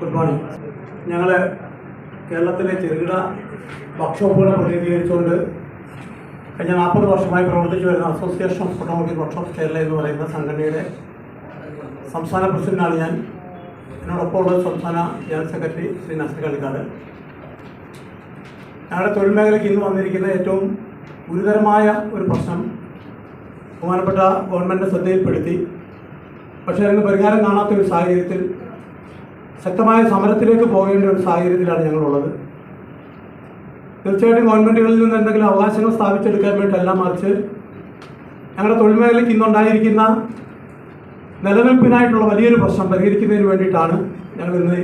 Good morning. ഞങ്ങൾ കേരളത്തിലെ ചെറുകിട വർക്ക്ഷോപ്പുകളെ പ്രതിനിധീകരിച്ചുകൊണ്ട് കഴിഞ്ഞ 40 വർഷമായി പ്രവർത്തിച്ചു വരുന്ന association of automobile workshop Kerala എന്ന് പറയുന്ന സംഘടനയുടെ സംസ്ഥാന പ്രസിഡന്റാണ് ഞാൻ. എന്നോടൊപ്പം ഉള്ളത് സംസ്ഥാന ജനറൽ സെക്രട്ടറി ശ്രീ നസീർ കളിക്കാട്. ഞങ്ങളുടെ തൊഴിൽ മേഖലയ്ക്ക് ഇന്ന് വന്നിരിക്കുന്ന ഏറ്റവും ഗുരുതരമായ ഒരു പ്രശ്നം ബഹുമാനപ്പെട്ട ഗവൺമെൻറ് ശ്രദ്ധയിൽപ്പെടുത്തി. പക്ഷേ അതിന് പരിഹാരം കാണാത്ത ഒരു സാഹചര്യത്തിൽ ശക്തമായ സമരത്തിലേക്ക് പോകേണ്ട ഒരു സാഹചര്യത്തിലാണ് ഞങ്ങളുള്ളത്. തീർച്ചയായിട്ടും ഗവൺമെൻറ്റുകളിൽ നിന്ന് എന്തെങ്കിലും അവകാശങ്ങൾ സ്ഥാപിച്ചെടുക്കാൻ വേണ്ടിയല്ല, മറിച്ച് ഞങ്ങളുടെ തൊഴിൽ മേഖലയ്ക്ക് ഇന്നുണ്ടായിരിക്കുന്ന നിലനിൽപ്പിനായിട്ടുള്ള വലിയൊരു പ്രശ്നം പരിഹരിക്കുന്നതിന് വേണ്ടിയിട്ടാണ് ഞങ്ങൾ ഇന്ന്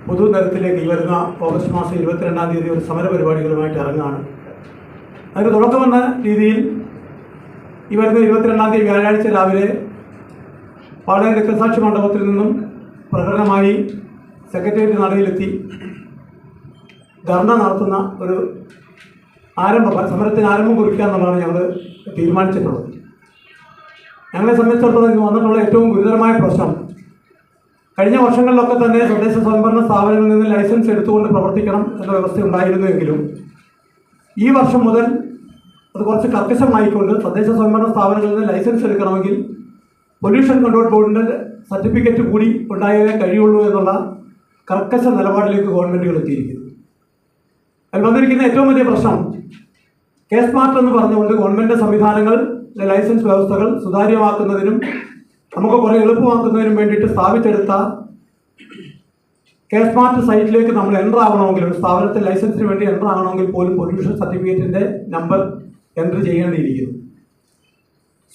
പൊതുതലത്തിലേക്ക് ഈ വരുന്ന ഓഗസ്റ്റ് മാസം 22-ാം തീയതി ഒരു സമര പരിപാടികളുമായിട്ട് ഇറങ്ങുകയാണ്. അതിന് തുടക്കമെന്ന രീതിയിൽ ഈ വരുന്ന 22-ാം തീയതി വ്യാഴാഴ്ച രാവിലെ പാളയം രക്തസാക്ഷി മണ്ഡപത്തിൽ നിന്നും പ്രകടനമായി സെക്രട്ടേറിയറ്റ് നടയിലെത്തി ധർണ നടത്തുന്ന ഒരു സമരത്തിന് ആരംഭം കുറിക്കുക എന്നുള്ളതാണ് ഞങ്ങൾ തീരുമാനിച്ചിട്ടുള്ളത്. ഞങ്ങളെ സംബന്ധിച്ചിടത്തോളം ഇന്ന് വന്നിട്ടുള്ള ഏറ്റവും ഗുരുതരമായ പ്രശ്നം, കഴിഞ്ഞ വർഷങ്ങളിലൊക്കെ തന്നെ തദ്ദേശ സ്വയംഭരണ സ്ഥാപനങ്ങളിൽ നിന്ന് ലൈസൻസ് എടുത്തുകൊണ്ട് പ്രവർത്തിക്കണം എന്ന വ്യവസ്ഥ ഉണ്ടായിരുന്നുവെങ്കിലും ഈ വർഷം മുതൽ അത് കുറച്ച് കർക്കശമായിക്കൊണ്ട് തദ്ദേശ സ്വയംഭരണ സ്ഥാപനങ്ങളിൽ നിന്ന് ലൈസൻസ് എടുക്കണമെങ്കിൽ പൊല്യൂഷൻ കൺട്രോൾ ബോർഡിൻ്റെ സർട്ടിഫിക്കറ്റ് കൂടി ഉണ്ടായാലേ കഴിയുള്ളൂ എന്നുള്ള കർക്കശ നിലപാടിലേക്ക് ഗവൺമെൻറ്റുകൾ എത്തിയിരിക്കുന്നു. അതിൽ വന്നിരിക്കുന്ന ഏറ്റവും വലിയ പ്രശ്നം കെ സ്മാർട്ട് എന്ന് പറഞ്ഞുകൊണ്ട് ഗവൺമെൻറ് സംവിധാനങ്ങൾ ലൈസൻസ് വ്യവസ്ഥകൾ സുതാര്യമാക്കുന്നതിനും നമുക്ക് കുറേ എളുപ്പമാക്കുന്നതിനും വേണ്ടിയിട്ട് സ്ഥാപിച്ചെടുത്ത കെ സ്മാർട്ട് സൈറ്റിലേക്ക് നമ്മൾ എൻ്റർ ആകണമെങ്കിൽ, ഒരു സ്ഥാപനത്തിൽ ലൈസൻസിന് വേണ്ടി എൻ്റർ ആകണമെങ്കിൽ പോലും പൊല്യൂഷൻ സർട്ടിഫിക്കറ്റിൻ്റെ നമ്പർ എൻ്റർ ചെയ്യേണ്ടിയിരിക്കുന്നു.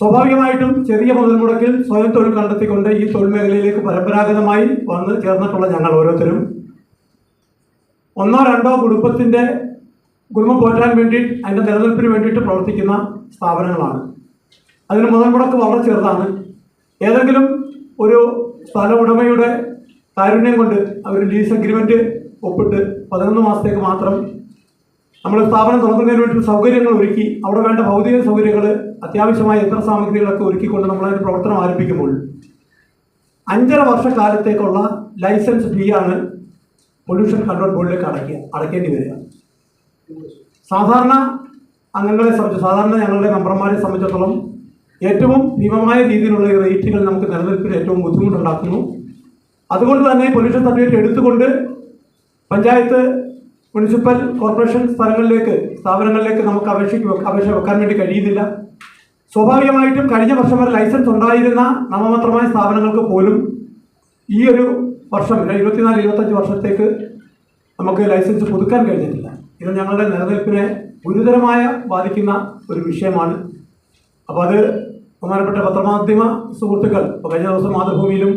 സ്വാഭാവികമായിട്ടും ചെറിയ മുതൽ മുടക്കിൽ സ്വയം തൊഴിൽ കണ്ടെത്തിക്കൊണ്ട് ഈ തൊഴിൽ മേഖലയിലേക്ക് പരമ്പരാഗതമായി വന്ന് ചേർന്നിട്ടുള്ള ഞങ്ങൾ ഓരോരുത്തരും ഒന്നോ രണ്ടോ കുടുംബം പോറ്റാൻ വേണ്ടി അതിൻ്റെ നിലനിൽപ്പിന് വേണ്ടിയിട്ട് പ്രവർത്തിക്കുന്ന സ്ഥാപനങ്ങളാണ്. അതിന് മുതൽ മുടക്ക് വളരെ ചെറുതാണ്. ഏതെങ്കിലും ഒരു സ്ഥല ഉടമയുടെ കാരുണ്യം കൊണ്ട് അവർ ലീസ് അഗ്രിമെൻറ്റ് ഒപ്പിട്ട് 11 മാസത്തേക്ക് മാത്രം നമ്മൾ സ്ഥാപനം തുറക്കുന്നതിന് വേണ്ടി സൗകര്യങ്ങൾ ഒരുക്കി, അവിടെ വേണ്ട ഭൗതിക സൗകര്യങ്ങൾ, അത്യാവശ്യമായ യന്ത്രസാമഗ്രികളൊക്കെ ഒരുക്കിക്കൊണ്ട് നമ്മളതിൻ്റെ പ്രവർത്തനം ആരംഭിക്കുമ്പോൾ 5.5 വർഷക്കാലത്തേക്കുള്ള ലൈസൻസ് ഫീയാണ് പൊല്യൂഷൻ കൺട്രോൾ ബോർഡിലേക്ക് അടയ്ക്കേണ്ടി വരിക. സാധാരണ അംഗങ്ങളെ സംബന്ധിച്ച്, സാധാരണ ഞങ്ങളുടെ മെമ്പർമാരെ സംബന്ധിച്ചിടത്തോളം ഏറ്റവും ഭീമമായ രീതിയിലുള്ള ഈ റേറ്റുകൾ നമുക്ക് നിലനിൽപ്പിന് ഏറ്റവും ബുദ്ധിമുട്ടുണ്ടാക്കുന്നു. അതുകൊണ്ട് തന്നെ പൊല്യൂഷൻ സർട്ടിഫിക്കറ്റ് എടുത്തുകൊണ്ട് പഞ്ചായത്ത്, മുനിസിപ്പൽ, കോർപ്പറേഷൻ സ്ഥാപനങ്ങളിലേക്ക് നമുക്ക് അപേക്ഷ വെക്കാൻ വേണ്ടി കഴിയുന്നില്ല. സ്വാഭാവികമായിട്ടും കഴിഞ്ഞ വർഷം വരെ ലൈസൻസ് ഉണ്ടായിരുന്ന നാമമാത്രമായ സ്ഥാപനങ്ങൾക്ക് പോലും ഈ ഒരു വർഷം 24-25 വർഷത്തേക്ക് നമുക്ക് ലൈസൻസ് പുതുക്കാൻ കഴിഞ്ഞിട്ടില്ല. ഇത് ഞങ്ങളുടെ നിലനിൽപ്പിനെ ഗുരുതരമായ ബാധിക്കുന്ന ഒരു വിഷയമാണ്. അപ്പോൾ അത് ബഹുമാനപ്പെട്ട പത്രമാധ്യമ സുഹൃത്തുക്കൾ കഴിഞ്ഞ ദിവസം മാതൃഭൂമിയിലും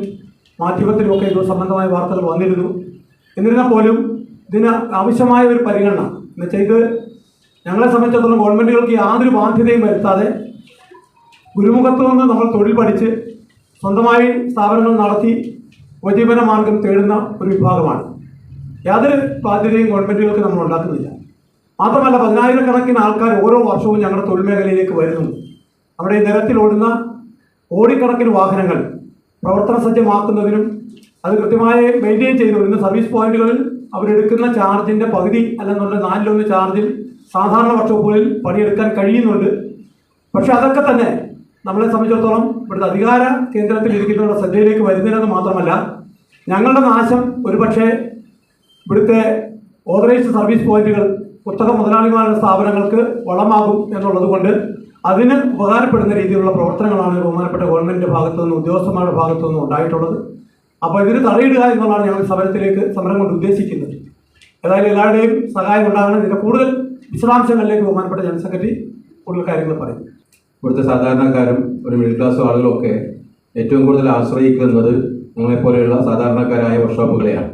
മാധ്യമത്തിലുമൊക്കെ ഇത് സംബന്ധമായ വാർത്തകൾ വന്നിരുന്നു. എന്നിരുന്നാൽ പോലും ഇതിന് ആവശ്യമായ ഒരു പരിഗണന എന്നുവെച്ചാൽ ഇത് ഞങ്ങളെ സംബന്ധിച്ചിടത്തോളം ഗവൺമെൻറ്റുകൾക്ക് യാതൊരു ബാധ്യതയും വരുത്താതെ ഗുരുമുഖത്തു നിന്ന് നമ്മൾ തൊഴിൽ പഠിച്ച് സ്വന്തമായി സ്ഥാപനങ്ങൾ നടത്തി ഉപജീവന മാർഗം തേടുന്ന ഒരു വിഭാഗമാണ്. യാതൊരു ബാധ്യതയും ഗവൺമെൻറ്റുകൾക്ക് നമ്മൾ ഉണ്ടാക്കുന്നില്ല. മാത്രമല്ല 10,000-കണക്കിന് ആൾക്കാർ ഓരോ വർഷവും ഞങ്ങളുടെ തൊഴിൽ മേഖലയിലേക്ക് വരുന്നു. നമ്മുടെ ഈ നിരത്തിലോടുന്ന കോടിക്കണക്കിന് വാഹനങ്ങൾ പ്രവർത്തന സജ്ജമാക്കുന്നതിനും അത് കൃത്യമായി മെയിൻറ്റെയിൻ ചെയ്തു വരുന്ന സർവീസ് പോയിന്റുകളിൽ അവരെടുക്കുന്ന ചാർജിൻ്റെ പകുതി അല്ലെന്നുണ്ടെങ്കിൽ 4-1 ചാർജിൽ സാധാരണ വർക്ക്ഷോപ്പുകളിൽ പണിയെടുക്കാൻ കഴിയുന്നുണ്ട്. പക്ഷെ അതൊക്കെ തന്നെ നമ്മളെ സംബന്ധിച്ചിടത്തോളം ഇവിടുത്തെ അധികാര കേന്ദ്രത്തിൽ ഇരിക്കുന്നവരുടെ ശ്രദ്ധയിലേക്ക് വരുന്നില്ലെന്ന് മാത്രമല്ല, ഞങ്ങളുടെ നാശം ഒരുപക്ഷെ ഇവിടുത്തെ ഓതറൈസ്ഡ് സർവീസ് പോയിന്റുകൾ കുത്തക മുതലാളിമാരുടെ സ്ഥാപനങ്ങൾക്ക് വളമാകും എന്നുള്ളത് കൊണ്ട് അതിന് ഉപകാരപ്പെടുന്ന രീതിയിലുള്ള പ്രവർത്തനങ്ങളാണ് ബഹുമാനപ്പെട്ട ഗവൺമെൻറ്റിൻ്റെ ഭാഗത്തു നിന്നും ഉദ്യോഗസ്ഥന്മാരുടെ ഭാഗത്തു നിന്നും ഉണ്ടായിട്ടുള്ളത്. അപ്പോൾ ഇതിന് തടയിടുക എന്നുള്ളതാണ് ഞങ്ങൾ സമരം കൊണ്ട് ഉദ്ദേശിക്കുന്നത്. ഏതായാലും എല്ലാവരുടെയും സഹായം ഉണ്ടാകണം. ഇതിൻ്റെ കൂടുതൽ വിശദാംശങ്ങളിലേക്ക് ബഹുമാനപ്പെട്ട ജനറൽ സെക്രട്ടറി കൂടുതൽ കാര്യങ്ങൾ പറയും. ഇവിടുത്തെ സാധാരണക്കാരും ഒരു മിഡിൽ ക്ലാസ് ആളുകളൊക്കെ ഏറ്റവും കൂടുതൽ ആശ്രയിക്കുന്നത് ഞങ്ങളെപ്പോലെയുള്ള സാധാരണക്കാരായ വർക്ക്ഷോപ്പുകളെയാണ്.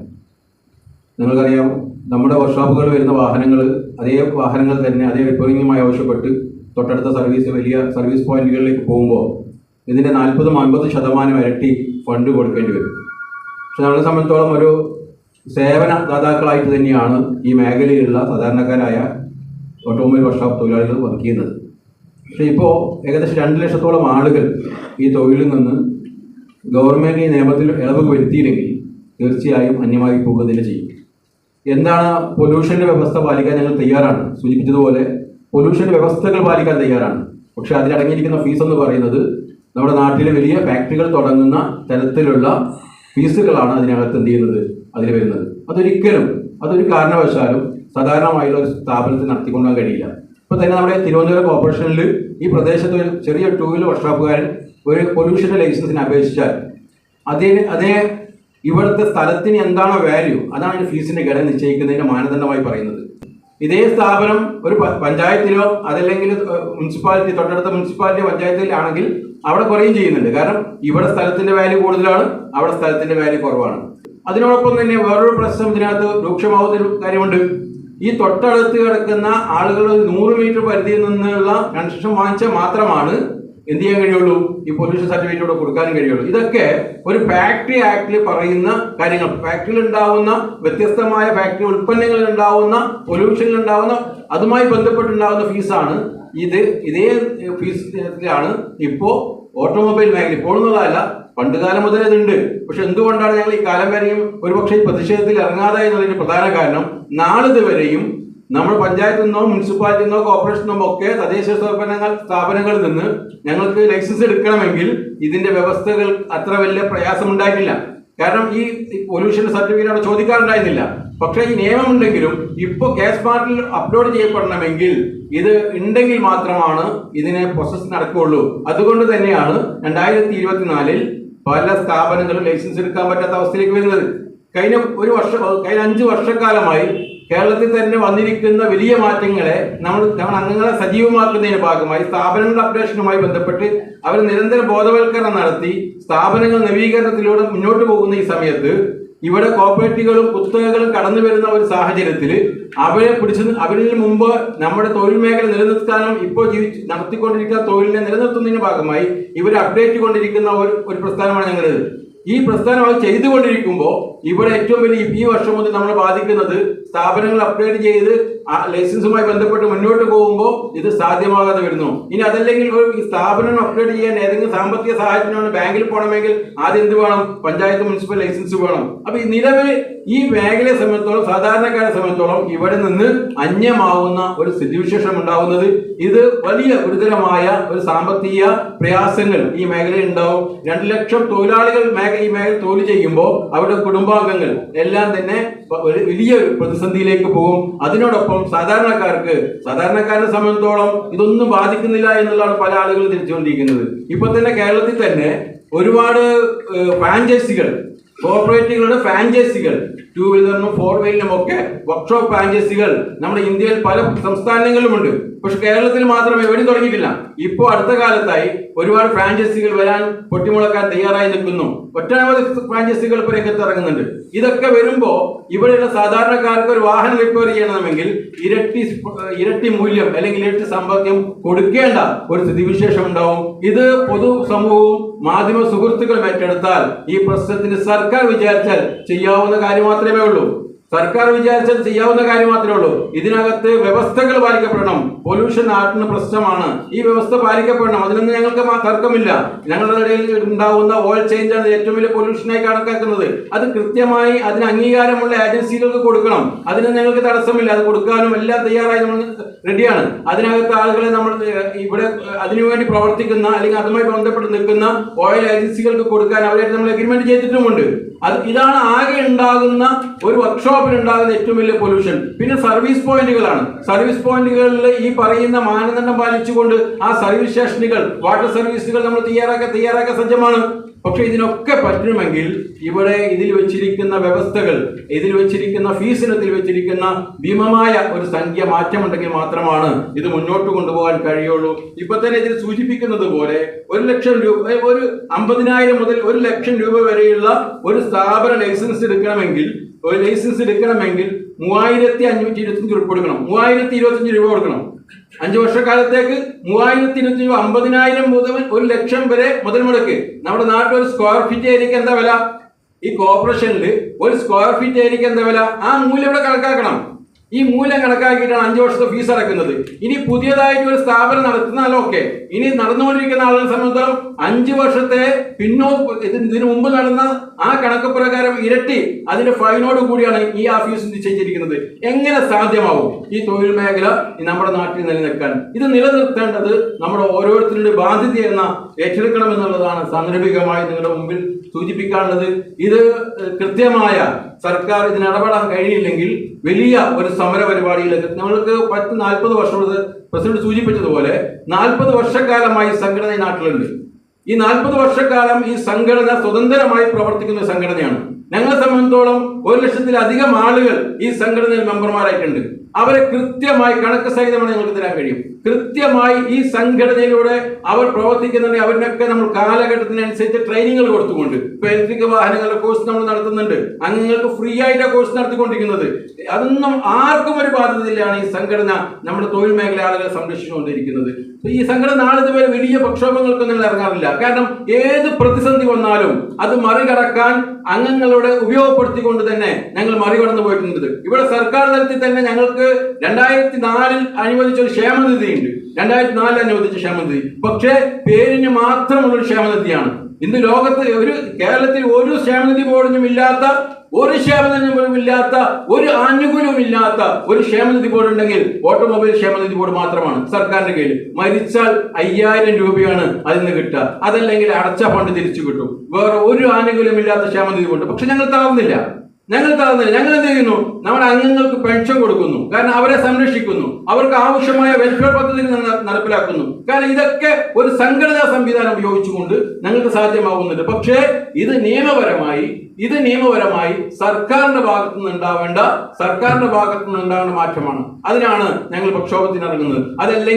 നിങ്ങൾക്കറിയാം, നമ്മുടെ വർക്ക്ഷോപ്പുകൾ വരുന്ന വാഹനങ്ങൾ അതേ വാഹനങ്ങൾ തന്നെ അതേ റിപ്പയറിങ്ങുമായി ആവശ്യപ്പെട്ട് തൊട്ടടുത്ത വലിയ സർവീസ് പോയിന്റുകളിലേക്ക് പോകുമ്പോൾ ഇതിൻ്റെ 40-50% ഇരട്ടി ഫണ്ട് കൊടുക്കേണ്ടി വരും. പക്ഷെ നമ്മളെ സംബന്ധിച്ചോളം ഒരു സേവന ദാതാക്കളായിട്ട് തന്നെയാണ് ഈ മേഖലയിലുള്ള സാധാരണക്കാരായ ഓട്ടോമൊബൈൽ വർക്ക്ഷോപ്പ് തൊഴിലാളികൾ വർക്ക് ചെയ്യുന്നത്. പക്ഷേ ഇപ്പോൾ ഏകദേശം 2 ലക്ഷത്തോളം ആളുകൾ ഈ തൊഴിലിൽ നിന്ന് ഗവൺമെൻറ് ഈ നിയമത്തിൽ ഇളവ് വരുത്തിയില്ലെങ്കിൽ തീർച്ചയായും അന്യമായി പോകുക തന്നെ ചെയ്യും. എന്താണ് പൊല്യൂഷന്റെ വ്യവസ്ഥ പാലിക്കാൻ ഞങ്ങൾ തയ്യാറാണ്. സൂചിപ്പിച്ചതുപോലെ പൊല്യൂഷന്റെ വ്യവസ്ഥകൾ പാലിക്കാൻ തയ്യാറാണ്. പക്ഷെ അതിലടങ്ങിയിരിക്കുന്ന ഫീസ് എന്ന് പറയുന്നത് നമ്മുടെ നാട്ടിലെ വലിയ ഫാക്ടറികൾ തുടങ്ങുന്ന തരത്തിലുള്ള ഫീസുകളാണ് അതിനകത്ത് എന്ത് ചെയ്യുന്നത്, അതിൽ വരുന്നത്. അതൊരു കാരണവശാലും സാധാരണമായുള്ള ഒരു സ്ഥാപനത്തിൽ നടത്തിക്കൊണ്ടുപോകാൻ കഴിയില്ല. ഇപ്പോൾ തന്നെ നമ്മുടെ തിരുവനന്തപുരം കോർപ്പറേഷനിൽ ഈ പ്രദേശത്ത് ഒരു ചെറിയ 2 വീലർ വർക്ക്ഷോപ്പുകാരൻ ഒരു പൊല്യൂഷന്റെ ലൈസൻസിന് അപേക്ഷിച്ചാൽ അതേ ഇവിടുത്തെ സ്ഥലത്തിന് എന്താണോ വാല്യൂ അതാണ് ഫീസിന്റെ ഘടന നിശ്ചയിക്കുന്നതിന്റെ മാനദണ്ഡമായി പറയുന്നത്. ഇതേ സ്ഥാപനം ഒരു പഞ്ചായത്തിലോ അതല്ലെങ്കിൽ മുനിസിപ്പാലിറ്റി, തൊട്ടടുത്ത മുനിസിപ്പാലിറ്റി പഞ്ചായത്തിലാണെങ്കിൽ അവിടെ കുറയും ചെയ്യുന്നുണ്ട്. കാരണം ഇവിടെ സ്ഥലത്തിന്റെ വാല്യൂ കൂടുതലാണ്, അവിടെ സ്ഥലത്തിന്റെ വാല്യൂ കുറവാണ്. അതിനോടൊപ്പം തന്നെ വേറൊരു പ്രശ്നം ഇതിനകത്ത് രൂക്ഷമാവുന്ന ഒരു കാര്യമുണ്ട്. ഈ തൊട്ടടുത്ത് കിടക്കുന്ന ആളുകൾ 100 മീറ്റർ പരിധിയിൽ നിന്നുള്ള കൺസ്ട്രക്ഷൻ വാങ്ങിച്ചാൽ മാത്രമാണ് എന്ത് ചെയ്യാൻ കഴിയുള്ളൂ, ഈ പൊല്യൂഷൻ സർട്ടിഫിക്കറ്റ് ഇവിടെ കൊടുക്കാനും കഴിയുള്ളൂ. ഇതൊക്കെ ഒരു ഫാക്ടറി ആക്ടിൽ പറയുന്ന കാര്യങ്ങൾ. ഫാക്ടറിയിൽ ഉണ്ടാവുന്ന വ്യത്യസ്തമായ ഫാക്ടറി ഉൽപ്പന്നങ്ങളിൽ ഉണ്ടാവുന്ന പൊല്യൂഷനിൽ ഉണ്ടാവുന്ന അതുമായി ബന്ധപ്പെട്ടുണ്ടാവുന്ന ഫീസാണ് ഇതേ ഫീസിലാണ് ഇപ്പോൾ ഓട്ടോമൊബൈൽ മേഖല. ഇപ്പോഴെന്നുള്ളതല്ല, പണ്ടുകാലം മുതൽ ഇതുണ്ട്. പക്ഷെ എന്തുകൊണ്ടാണ് ഞങ്ങൾ ഈ കാലം വരെയും ഒരുപക്ഷെ ഈ പ്രതിഷേധത്തിൽ ഇറങ്ങാതെ എന്നതിന് പ്രധാന കാരണം നാളിതുവരെയും നമ്മൾ പഞ്ചായത്തിൽ നിന്നോ മുനിസിപ്പാലിറ്റിയിൽ നിന്നോ കോർപ്പറേഷനിൽ നിന്നോ ഒക്കെ തദ്ദേശ സ്ഥാപനങ്ങളിൽ നിന്ന് ഞങ്ങൾക്ക് ലൈസൻസ് എടുക്കണമെങ്കിൽ ഇതിന്റെ വ്യവസ്ഥകൾ അത്ര വലിയ പ്രയാസമുണ്ടായിട്ടില്ല. കാരണം ഈ പൊല്യൂഷൻ സർട്ടിഫിക്കറ്റ് അവിടെ ചോദിക്കാറുണ്ടായിരുന്നില്ല. പക്ഷേ ഈ നിയമമുണ്ടെങ്കിലും ഇപ്പോൾ ഗ്യാസ് സ്മാർട്ടിൽ അപ്ലോഡ് ചെയ്യപ്പെടണമെങ്കിൽ ഇത് ഉണ്ടെങ്കിൽ മാത്രമാണ് ഇതിനെ പ്രോസസ് നടക്കുകയുള്ളൂ. അതുകൊണ്ട് തന്നെയാണ് 2024 പല സ്ഥാപനങ്ങളും ലൈസൻസ് എടുക്കാൻ പറ്റാത്ത അവസ്ഥയിലേക്ക് വരുന്നത്. കഴിഞ്ഞ 5 വർഷക്കാലമായി കേരളത്തിൽ തന്നെ വന്നിരിക്കുന്ന വലിയ മാറ്റങ്ങളെ നമ്മൾ അംഗങ്ങളെ സജീവമാക്കുന്നതിന് ഭാഗമായി സ്ഥാപനങ്ങളുടെ അപ്ഡേഷനുമായി ബന്ധപ്പെട്ട് അവർ നിരന്തര ബോധവൽക്കരണം നടത്തി സ്ഥാപനങ്ങൾ നവീകരണത്തിലൂടെ മുന്നോട്ട് പോകുന്ന ഈ സമയത്ത് ഇവിടെ കോർപ്പറേറ്റുകളും കുത്തകകളും കടന്നു വരുന്ന ഒരു സാഹചര്യത്തിൽ അവരിൽ മുമ്പ് നമ്മുടെ തൊഴിൽ മേഖല നിലനിർത്താനും ഇപ്പോൾ നടത്തിക്കൊണ്ടിരിക്കുന്ന തൊഴിലിനെ നിലനിർത്തുന്നതിന്റെ ഭാഗമായി ഇവർ അപ്ഡേറ്റ് കൊണ്ടിരിക്കുന്ന ഒരു പ്രസ്ഥാനമാണ് ഞങ്ങളുടേത്. ഈ പ്രസ്ഥാനം അത് ചെയ്തുകൊണ്ടിരിക്കുമ്പോൾ ഇവിടെ ഏറ്റവും വലിയ ഈ വർഷം മുതൽ നമ്മൾ ബാധിക്കുന്നത് സ്ഥാപനങ്ങൾ അപ്ഡേറ്റ് ചെയ്ത് ലൈസൻസുമായി ബന്ധപ്പെട്ട് മുന്നോട്ട് പോകുമ്പോൾ ഇത് സാധ്യമാകാതെ വരുന്നു. ഇനി അതല്ലെങ്കിൽ ഈ സ്ഥാപനം അപ്ഡേറ്റ് ചെയ്യാൻ ഏതെങ്കിലും സാമ്പത്തിക സഹായത്തിനാണ് ബാങ്കിൽ പോകണമെങ്കിൽ ആദ്യം എന്ത് വേണം, പഞ്ചായത്ത് മുനിസിപ്പൽ ലൈസൻസ് വേണം. അപ്പൊ ഈ നിലവിൽ ഈ മേഖലയെ സംബന്ധിച്ചോളം സാധാരണക്കാരെ സംബന്ധിച്ചോളം ഇവിടെ നിന്ന് അന്യമാവുന്ന ഒരു സ്ഥിതിവിശേഷം ഉണ്ടാവുന്നത് ഇത് വലിയ ഗുരുതരമായ ഒരു സാമ്പത്തിക പ്രയാസങ്ങൾ ഈ മേഖലയിൽ ഉണ്ടാവും. 2 ലക്ഷം തൊഴിലാളികൾ ഈ മേഖല തൊഴിൽ ചെയ്യുമ്പോൾ അവരുടെ കുടുംബാംഗങ്ങൾ എല്ലാം തന്നെ വലിയ പ്രതിസന്ധിയിലേക്ക് പോകും. അതിനോടൊപ്പം സാധാരണക്കാരനെ സംബന്ധിച്ചോളം ഇതൊന്നും ബാധിക്കുന്നില്ല എന്നുള്ളതാണ് പല ആളുകളും തിരിച്ചുകൊണ്ടിരിക്കുന്നത്. ഇപ്പൊ തന്നെ കേരളത്തിൽ തന്നെ ഒരുപാട് ഫ്രാഞ്ചൈസികൾ, കോർപ്പറേറ്റുകളുടെ ഫ്രാഞ്ചൈസികൾ, 2 വീലറിനും 4 വീലറിനും ഒക്കെ വർക്ക്ഷോപ്പ് ഫ്രാഞ്ചൈസികൾ നമ്മുടെ ഇന്ത്യയിൽ പല സംസ്ഥാനങ്ങളിലുമുണ്ട്. പക്ഷെ കേരളത്തിൽ മാത്രമേ എവിടെയും തുടങ്ങിയിട്ടില്ല. ഇപ്പോൾ അടുത്ത കാലത്തായി ഒരുപാട് ഫ്രാഞ്ചൈസികൾ വരാൻ പൊട്ടിമുളക്കാൻ തയ്യാറായി നിൽക്കുന്നു. ഒട്ടനവധി ഫ്രാഞ്ചൈസികൾ ഇപ്പോൾ രംഗത്ത് ഇറങ്ങുന്നുണ്ട്. ഇതൊക്കെ വരുമ്പോൾ ഇവിടെയുള്ള സാധാരണക്കാർക്ക് ഒരു വാഹനം റിപ്പയർ ചെയ്യണമെങ്കിൽ ഇരട്ടി മൂല്യം അല്ലെങ്കിൽ ഇരട്ടി സമ്പദ്യം കൊടുക്കേണ്ട ഒരു സ്ഥിതിവിശേഷം ഉണ്ടാവും. ഇത് പൊതുസമൂഹവും മാധ്യമ സുഹൃത്തുക്കളും ഏറ്റെടുത്താൽ ഈ പ്രശ്നത്തിന് സർക്കാർ വിചാരിച്ചാൽ ചെയ്യാവുന്ന കാര്യം മാത്രമേ ഉള്ളൂ. ഇതിനകത്ത് വ്യവസ്ഥകൾ പാലിക്കപ്പെടണം. പൊല്യൂഷൻ ആർട്ടിന് പ്രശ്നമാണ്, ഈ വ്യവസ്ഥ പാലിക്കപ്പെടണം. അതിനൊന്നും ഞങ്ങൾക്ക് തർക്കമില്ല. ഞങ്ങളുടെ ഇടയിൽ ഉണ്ടാകുന്ന ഓയിൽ ചേഞ്ച് ആണ് ഏറ്റവും വലിയ പൊല്യൂഷനായി കണക്കാക്കുന്നത്. അത് കൃത്യമായി അതിന് അംഗീകാരമുള്ള ഏജൻസികൾക്ക് കൊടുക്കണം. അതിന് ഞങ്ങൾക്ക് തടസ്സമില്ല. അത് കൊടുക്കാനും എല്ലാം തയ്യാറായി നമ്മൾ റെഡിയാണ്. അതിനകത്ത് ആളുകളെ നമ്മൾ ഇവിടെ അതിനുവേണ്ടി പ്രവർത്തിക്കുന്ന അല്ലെങ്കിൽ അതുമായി ബന്ധപ്പെട്ട് നിൽക്കുന്ന ഓയിൽ ഏജൻസികൾക്ക് കൊടുക്കാൻ അവരായിട്ട് നമ്മൾ എഗ്രിമെന്റ് ചെയ്തിട്ടുമുണ്ട്. ഇതാണ് ആകെ ഉണ്ടാകുന്ന ഒരു വർക്ക്ഷോപ്പിൽ ഉണ്ടാകുന്ന ഏറ്റവും വലിയ പൊല്യൂഷൻ. പിന്നെ സർവീസ് പോയിന്റുകളാണ്. സർവീസ് പോയിന്റുകളിൽ ഈ പറയുന്ന മാനദണ്ഡം പാലിച്ചുകൊണ്ട് ആ സർവീസ് സ്റ്റേഷനുകൾ, വാട്ടർ സർവീസുകൾ നമ്മൾ തയ്യാറാക്കാൻ സജ്ജമാണ്. പക്ഷെ ഇതിനൊക്കെ പറ്റണമെങ്കിൽ ഇവിടെ ഇതിൽ വെച്ചിരിക്കുന്ന വ്യവസ്ഥകൾ, ഇതിൽ വെച്ചിരിക്കുന്ന ഫീസിനത്തിൽ വെച്ചിരിക്കുന്ന ഭീമമായ ഒരു സംഖ്യ മാറ്റമുണ്ടെങ്കിൽ മാത്രമാണ് ഇത് മുന്നോട്ട് കൊണ്ടുപോകാൻ കഴിയുള്ളൂ. ഇപ്പൊ തന്നെ ഇതിൽ സൂചിപ്പിക്കുന്നത് പോലെ 1 ലക്ഷം രൂപ, ഒരു 50,000 മുതൽ 1 ലക്ഷം രൂപ വരെയുള്ള ഒരു സ്ഥാപന ലൈസൻസ് എടുക്കണമെങ്കിൽ 3,525 രൂപ കൊടുക്കണം. 3,025 രൂപ കൊടുക്കണം. 5 വർഷക്കാലത്തേക്ക് 3,025 രൂപ, 50,000 മുതൽ 1 ലക്ഷം വരെ മുതൽ മുടക്ക്. നമ്മുടെ നാട്ടിൽ ഒരു സ്ക്വയർ ഫീറ്റ് ഏരിയക്ക് എന്താ വില? ഈ കോർപ്പറേഷനിൽ ഒരു സ്ക്വയർ ഫീറ്റ് ഏരിയക്ക് എന്താ വില? ആ മൂല്യം ഇവിടെ കണക്കാക്കണം. ഈ മൂല്യം കണക്കാക്കിയിട്ടാണ് 5 വർഷത്തെ ഫീസ് അടക്കുന്നത്. ഇനി പുതിയതായിട്ട് ഒരു സ്ഥാപനം നടത്തുന്നാലൊക്കെ ഇനി നടന്നുകൊണ്ടിരിക്കുന്ന ആളുകളെ സംബന്ധിച്ചിടത്തോളം 5 വർഷത്തെ ഇതിനു മുമ്പ് നടന്ന ആ കണക്ക് പ്രകാരം ഇരട്ടി അതിന്റെ ഫൈനോട് കൂടിയാണ് ഈ ആ ഫീസ് നിശ്ചയിച്ചിരിക്കുന്നത്. എങ്ങനെ സാധ്യമാവും ഈ തൊഴിൽ മേഖല നമ്മുടെ നാട്ടിൽ നിലനിൽക്കാൻ? ഇത് നിലനിർത്തേണ്ടത് നമ്മുടെ ഓരോരുത്തരുടെ ബാധ്യതയെന്ന ഏറ്റെടുക്കണമെന്നുള്ളതാണ് സാന്ദർഭികമായി നിങ്ങളുടെ മുമ്പിൽ സൂചിപ്പിക്കാനുള്ളത്. ഇത് കൃത്യമായ സർക്കാർ ഇതിന് ഇടപെടാൻ കഴിയില്ലെങ്കിൽ വലിയ ഒരു സമര പരിപാടിയിലേക്ക് നമ്മൾക്ക് 40 വർഷം പ്രസിഡന്റ് സൂചിപ്പിച്ചതുപോലെ 40 വർഷക്കാലമായി സംഘടന ഈ നാട്ടിലുണ്ട്. ഈ 40 വർഷക്കാലം ഈ സംഘടന സ്വതന്ത്രമായി പ്രവർത്തിക്കുന്ന സംഘടനയാണ്. ഞങ്ങളെ സംബന്ധിച്ചോളം 1,00,000-ലധികം ആളുകൾ ഈ സംഘടനയിൽ മെമ്പർമാരായിട്ടുണ്ട്. അവരെ കൃത്യമായി കണക്ക് സഹിതമാണ് ഞങ്ങൾക്ക് തരാൻ കഴിയും. കൃത്യമായി ഈ സംഘടനയിലൂടെ അവർ പ്രവർത്തിക്കുന്നുണ്ടെങ്കിൽ അവരിനൊക്കെ നമ്മൾ കാലഘട്ടത്തിനനുസരിച്ച് ട്രെയിനിങ്ങുകൾ കൊടുത്തുകൊണ്ട് ഇപ്പൊ ഇലക്ട്രിക് വാഹനങ്ങളുടെ കോഴ്സ് നമ്മൾ നടത്തുന്നുണ്ട്. അംഗങ്ങൾക്ക് ഫ്രീ ആയിട്ട് കോഴ്സ് നടത്തിക്കൊണ്ടിരിക്കുന്നത്. അതൊന്നും ആർക്കും ഒരു ബാധ്യതയിലാണ് ഈ സംഘടന നമ്മുടെ തൊഴിൽ മേഖല ആളുകളെ സംരക്ഷിച്ചുകൊണ്ടിരിക്കുന്നത്. ഈ സംഘടന നാളിതുവരെ വലിയ പ്രക്ഷോഭങ്ങൾക്കും നിങ്ങൾ ഇറങ്ങാറില്ല. കാരണം ഏത് പ്രതിസന്ധി വന്നാലും അത് മറികടക്കാൻ അംഗങ്ങളുടെ ഉപയോഗപ്പെടുത്തിക്കൊണ്ട് തന്നെ ഞങ്ങൾ മറികടന്നു പോയിട്ടുണ്ട്. ഇവിടെ സർക്കാർ തലത്തിൽ തന്നെ ഞങ്ങൾക്ക് 2004 അനുവദിച്ച ഒരു ക്ഷേമനിധി ഉണ്ട്. 2004 അനുവദിച്ച ക്ഷേമനിധി പക്ഷേ പേരിന് മാത്രമുള്ളൊരു ക്ഷേമനിധിയാണ്. ഇന്ന് ലോകത്ത് കേരളത്തിൽ ഒരു ക്ഷേമനിധി ബോർഡിനും ഇല്ലാത്ത, ഒരു ക്ഷേമനിധിയും ഇല്ലാത്ത, ഒരു ആനുകൂല്യവും ഇല്ലാത്ത ഒരു ക്ഷേമനിധി ബോർഡ് ഉണ്ടെങ്കിൽ ഓട്ടോമൊബൈൽ ക്ഷേമനിധി ബോർഡ് മാത്രമാണ് സർക്കാരിന്റെ കീഴിൽ. മരിച്ചാൽ 5000 രൂപയാണ് അതിൽ നിന്ന് കിട്ടുക. അതല്ലെങ്കിൽ അടച്ച ഫണ്ട് തിരിച്ചു കിട്ടും. വേറെ ഒരു ആനുകൂല്യം ഇല്ലാത്ത ക്ഷേമനിധി ബോർഡ്. പക്ഷെ ഞങ്ങൾ തളർന്നില്ല. ഞങ്ങൾ എന്ത് ചെയ്യുന്നു? നമ്മുടെ അംഗങ്ങൾക്ക് പെൻഷൻ കൊടുക്കുന്നു. കാരണം അവരെ സംരക്ഷിക്കുന്നു. അവർക്ക് ആവശ്യമായ വെൽഫെയർ പദ്ധതി നടപ്പിലാക്കുന്നു. കാരണം ഇതൊക്കെ ഒരു സംഘടനാ സംവിധാനം ഉപയോഗിച്ചുകൊണ്ട് ഞങ്ങൾക്ക് സാധ്യമാകുന്നുണ്ട്. പക്ഷേ ഇത് നിയമപരമായി സർക്കാരിന്റെ ഭാഗത്തുനിന്ന് ഉണ്ടാവേണ്ട മാറ്റമാണ്. അതിനാണ് ഞങ്ങൾ പ്രക്ഷോഭത്തിന് ഇറങ്ങുന്നത്. അതല്ലെങ്കിൽ